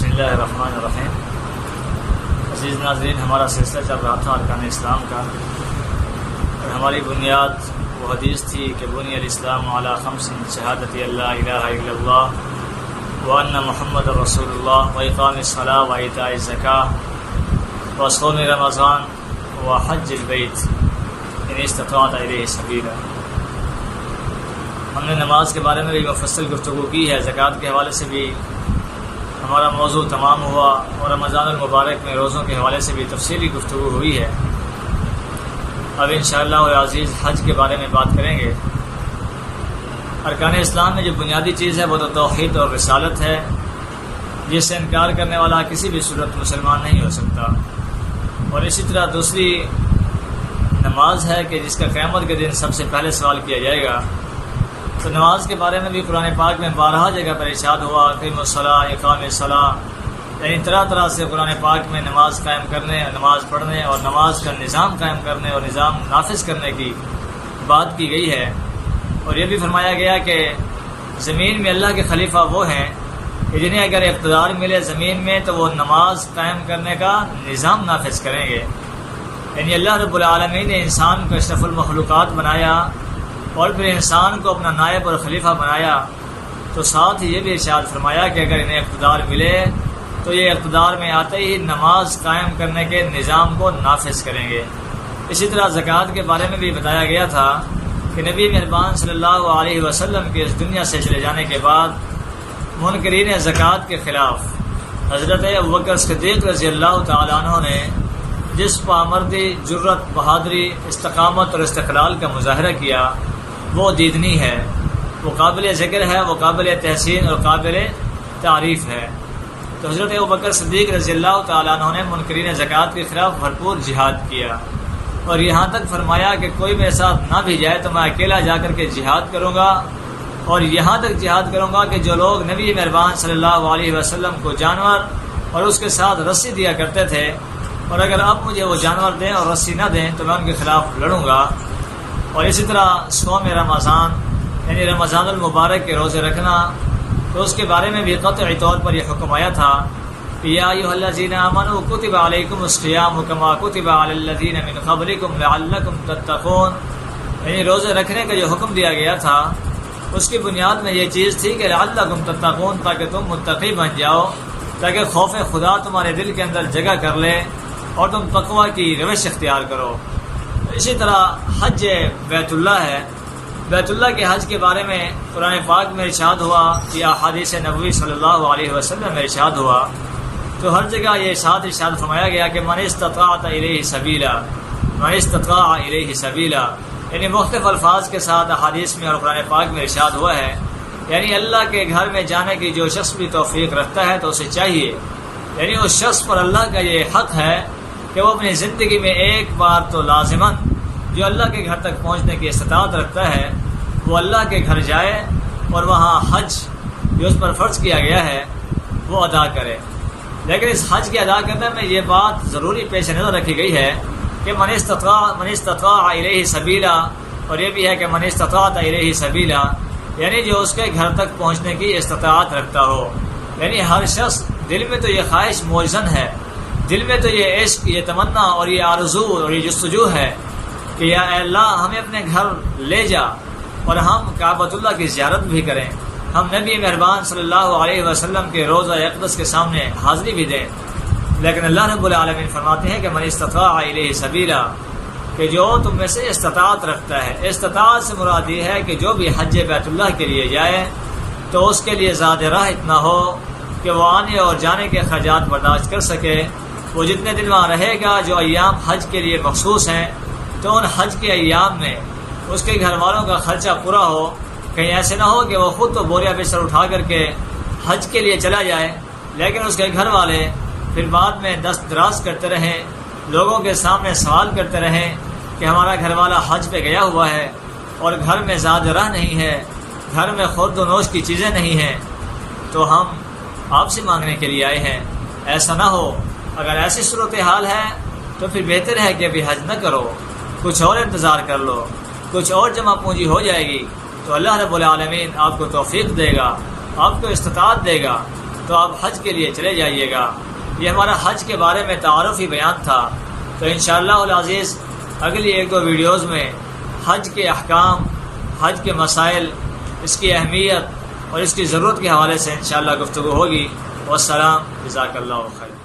بسم اللہ الرحمن الرحیم۔ عزیز ناظرین، ہمارا سلسلہ چل رہا تھا ارکان اسلام کا، اور ہماری بنیاد وہ حدیث تھی کہ بنی الاسلام علی خمس، شہادت اللہ الہ الا اللہ وان محمد رسول اللہ واقام الصلاۃ وایتاء الزکاۃ وصوم رمضان وحج البیت ان استطاعت الیہ سبیلا۔ ہم نے نماز کے بارے میں بھی مفصل گفتگو کی ہے، زکوٰۃ کے حوالے سے بھی ہمارا موضوع تمام ہوا، اور رمضان المبارک میں روزوں کے حوالے سے بھی تفصیلی گفتگو ہوئی ہے۔ اب انشاءاللہ العزیز حج کے بارے میں بات کریں گے۔ ارکان اسلام میں جو بنیادی چیز ہے وہ تو توحید اور رسالت ہے، جس سے انکار کرنے والا کسی بھی صورت مسلمان نہیں ہو سکتا۔ اور اسی طرح دوسری نماز ہے کہ جس کا قیامت کے دن سب سے پہلے سوال کیا جائے گا۔ تو نماز کے بارے میں بھی قرآن پاک میں 12 جگہ پر ارشاد ہوا، اقیم الصلاۃ، اقام الصلاۃ، یعنی طرح طرح سے قرآن پاک میں نماز قائم کرنے، نماز پڑھنے اور نماز کا نظام قائم کرنے اور نظام نافذ کرنے کی بات کی گئی ہے۔ اور یہ بھی فرمایا گیا کہ زمین میں اللہ کے خلیفہ وہ ہیں کہ جنہیں اگر اقتدار ملے زمین میں تو وہ نماز قائم کرنے کا نظام نافذ کریں گے۔ یعنی اللہ رب العالمین نے انسان کو اشرف المخلوقات بنایا اور پھر انسان کو اپنا نائب اور خلیفہ بنایا، تو ساتھ ہی یہ بھی ارشاد فرمایا کہ اگر انہیں اقتدار ملے تو یہ اقتدار میں آتے ہی نماز قائم کرنے کے نظام کو نافذ کریں گے۔ اسی طرح زکوٰۃ کے بارے میں بھی بتایا گیا تھا کہ نبی مہربان صلی اللہ علیہ وسلم کے اس دنیا سے چلے جانے کے بعد منکرین زکوٰۃ کے خلاف حضرت ابوبکر صدیق رضی اللہ تعالیٰ عنہ نے جس پامردی، جرت، بہادری، استقامت اور استقلال کا مظاہرہ کیا وہ دیدنی ہے، وہ قابل ذکر ہے، وہ قابل تحسین اور قابل تعریف ہے۔ تو حضرت ابوبکر صدیق رضی اللہ تعالیٰ عنہ نے منکرین زکوٰۃ کے خلاف بھرپور جہاد کیا، اور یہاں تک فرمایا کہ کوئی میرے ساتھ نہ بھی جائے تو میں اکیلا جا کر کے جہاد کروں گا، اور یہاں تک جہاد کروں گا کہ جو لوگ نبی مہربان صلی اللہ علیہ وسلم کو جانور اور اس کے ساتھ رسی دیا کرتے تھے، اور اگر اب مجھے وہ جانور دیں اور رسی نہ دیں تو میں ان کے خلاف لڑوں گا۔ اور اسی طرح صوم رمضان، یعنی رمضان المبارک کے روزے رکھنا، تو اس کے بارے میں بھی قطعی طور پر یہ حکم آیا تھا کہ یا ایھا الذین آمنوا کتب علیکم الصیام کما کتب علی الذین من قبلکم لعلکم تتقون، یعنی روزے رکھنے کا جو حکم دیا گیا تھا اس کی بنیاد میں یہ چیز تھی کہ لعلکم تتقون، تاکہ تم متقی بن جاؤ، تاکہ خوف خدا تمہارے دل کے اندر جگہ کر لے اور تم تقویٰ کی روش اختیار کرو۔ اسی طرح حج بیت اللہ ہے، بیت اللہ کے حج کے بارے میں قرآن پاک میں ارشاد ہوا یا احادیث نبوی صلی اللہ علیہ وسلم میں ارشاد ہوا، تو ہر جگہ یہ ارشاد فرمایا گیا کہ من استطاع الیہ سبیلا، من استطاع الیہ سبیلا، یعنی مختلف الفاظ کے ساتھ احادیث میں اور قرآن پاک میں ارشاد ہوا ہے، یعنی اللہ کے گھر میں جانے کی جو شخص بھی توفیق رکھتا ہے تو اسے چاہیے، یعنی اس شخص پر اللہ کا یہ حق ہے کہ وہ اپنی زندگی میں ایک بار تو لازماً جو اللہ کے گھر تک پہنچنے کی استطاعت رکھتا ہے وہ اللہ کے گھر جائے اور وہاں حج جو اس پر فرض کیا گیا ہے وہ ادا کرے۔ لیکن اس حج کے ادا کرنے میں یہ بات ضروری پیش نظر رکھی گئی ہے کہ من استطاع الیہ سبیلا، اور یہ بھی ہے کہ من استطاعت الیہ سبیلا، یعنی جو اس کے گھر تک پہنچنے کی استطاعت رکھتا ہو۔ یعنی ہر شخص دل میں تو یہ خواہش موجزن ہے، دل میں تو یہ عشق، یہ تمنا اور یہ آرزو اور یہ جستجو ہے کہ یا اے اللہ ہمیں اپنے گھر لے جا اور ہم کعبۃ اللہ کی زیارت بھی کریں، ہم نبی مہربان صلی اللہ علیہ وسلم کے روضہ اقدس کے سامنے حاضری بھی دیں۔ لیکن اللہ رب العالمین فرماتے ہیں کہ من استطاع الیہ سبیلا، کہ جو تم میں سے استطاعت رکھتا ہے۔ استطاعت سے مراد یہ ہے کہ جو بھی حج بیت اللہ کے لیے جائے تو اس کے لیے زاد راہ اتنا ہو کہ وہ آنے اور جانے کے اخراجات برداشت کر سکے۔ وہ جتنے دن وہاں رہے گا، جو ایام حج کے لیے مخصوص ہیں، تو ان حج کے ایام میں اس کے گھر والوں کا خرچہ پورا ہو۔ کہیں ایسے نہ ہو کہ وہ خود تو بوریا بستر اٹھا کر کے حج کے لیے چلا جائے، لیکن اس کے گھر والے پھر بعد میں دست دراز کرتے رہیں، لوگوں کے سامنے سوال کرتے رہیں کہ ہمارا گھر والا حج پہ گیا ہوا ہے اور گھر میں زاد راہ نہیں ہے، گھر میں خورد و نوش کی چیزیں نہیں ہیں، تو ہم آپ سے مانگنے کے لیے آئے ہیں۔ ایسا نہ ہو، اگر ایسی صورتحال ہے تو پھر بہتر ہے کہ ابھی حج نہ کرو، کچھ اور انتظار کر لو، کچھ اور جمع پونجی ہو جائے گی تو اللہ رب العالمین آپ کو توفیق دے گا، آپ کو استطاعت دے گا، تو آپ حج کے لیے چلے جائیے گا۔ یہ ہمارا حج کے بارے میں تعارفی بیان تھا، تو انشاءاللہ العزیز اگلی 1-2 ویڈیوز میں حج کے احکام، حج کے مسائل، اس کی اہمیت اور اس کی ضرورت کے حوالے سے انشاءاللہ گفتگو ہوگی۔ والسلام، جزاک اللہ خیر۔